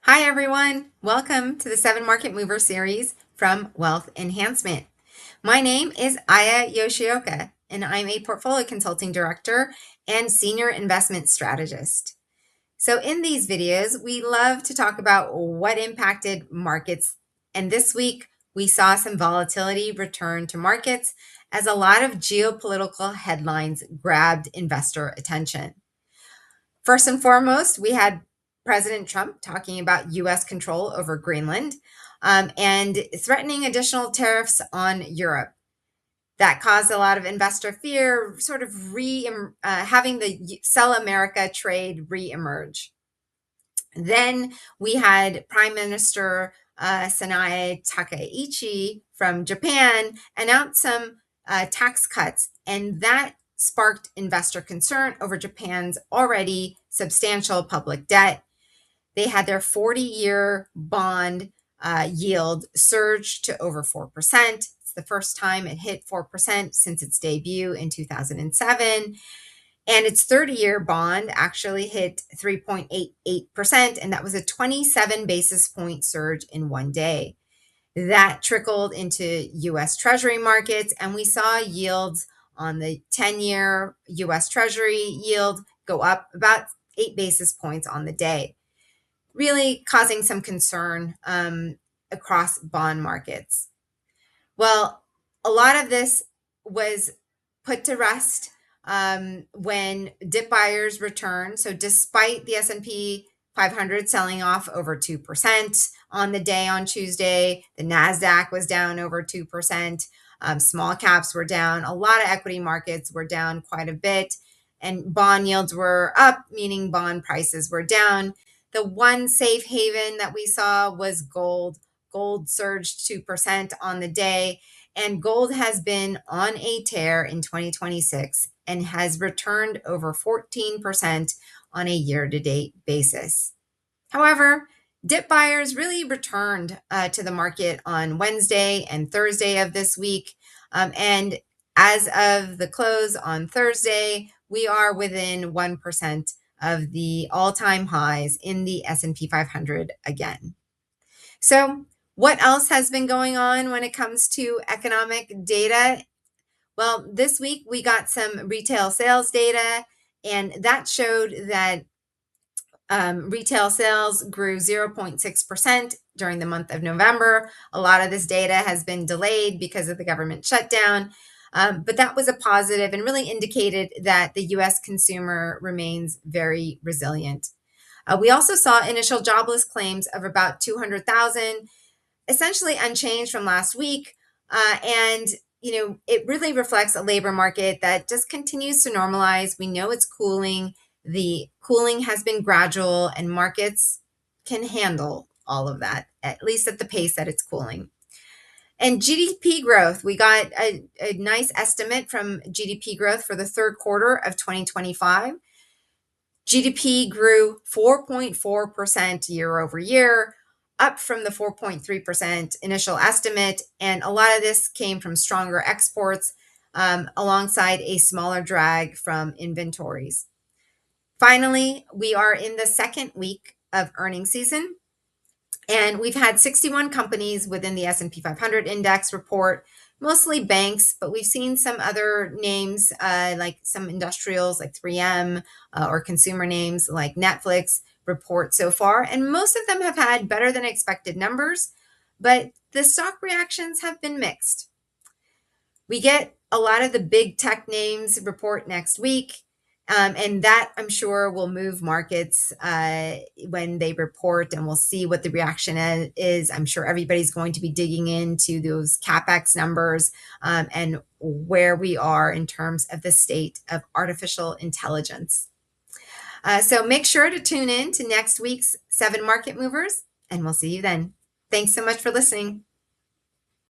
Hi, everyone. Welcome to the 7 Market Mover series from Wealth Enhancement. My name is Aya Yoshioka, and I'm a portfolio consulting director and senior investment strategist. So, in these videos, we love to talk about what impacted markets. And this week, we saw some volatility return to markets as a lot of geopolitical headlines grabbed investor attention. First and foremost, we had President Trump talking about U.S. control over Greenland and threatening additional tariffs on Europe. That caused a lot of investor fear, sort of having the sell America trade reemerge. Then we had Prime Minister Sanae Takaichi from Japan announce some tax cuts, and that sparked investor concern over Japan's already substantial public debt. They had their 40-year bond yield surge to over 4%. It's the first time it hit 4% since its debut in 2007. And its 30-year bond actually hit 3.88%, and that was a 27 basis point surge in one day. That trickled into US Treasury markets, and we saw yields on the 10-year US Treasury yield go up about 8 basis points on the day, really causing some concern across bond markets. Well, a lot of this was put to rest when dip buyers returned. So despite the S&P 500 selling off over 2% on the day on Tuesday, the NASDAQ was down over 2%. Small caps were down. A lot of equity markets were down quite a bit. And bond yields were up, meaning bond prices were down. The one safe haven that we saw was gold. Gold surged 2% on the day, and gold has been on a tear in 2026 and has returned over 14% on a year-to-date basis. However, dip buyers really returned to the market on Wednesday and Thursday of this week. And as of the close on Thursday, we are within 1% of the all-time highs in the S&P 500 again. So, what else has been going on when it comes to economic data? Well, this week we got some retail sales data, and that showed that retail sales grew 0.6% during the month of November. A lot of this data has been delayed because of the government shutdown, but that was a positive and really indicated that the US consumer remains very resilient. We also saw initial jobless claims of about 200,000, essentially unchanged from last week. And it really reflects a labor market that just continues to normalize. We know it's cooling. The cooling has been gradual, and markets can handle all of that, at least at the pace that it's cooling. And GDP growth, we got a nice estimate from GDP growth for the third quarter of 2025. GDP grew 4.4% year over year, up from the 4.3% initial estimate. And a lot of this came from stronger exports alongside a smaller drag from inventories. Finally, we are in the second week of earnings season, and we've had 61 companies within the S&P 500 index report, mostly banks, but we've seen some other names like some industrials like 3M or consumer names like Netflix report so far. And most of them have had better than expected numbers, but the stock reactions have been mixed. We get a lot of the big tech names report next week. And that, I'm sure, will move markets when they report, and we'll see what the reaction is. I'm sure everybody's going to be digging into those CapEx numbers and where we are in terms of the state of artificial intelligence. So make sure to tune in to next week's 7 Market Movers, and we'll see you then. Thanks so much for listening.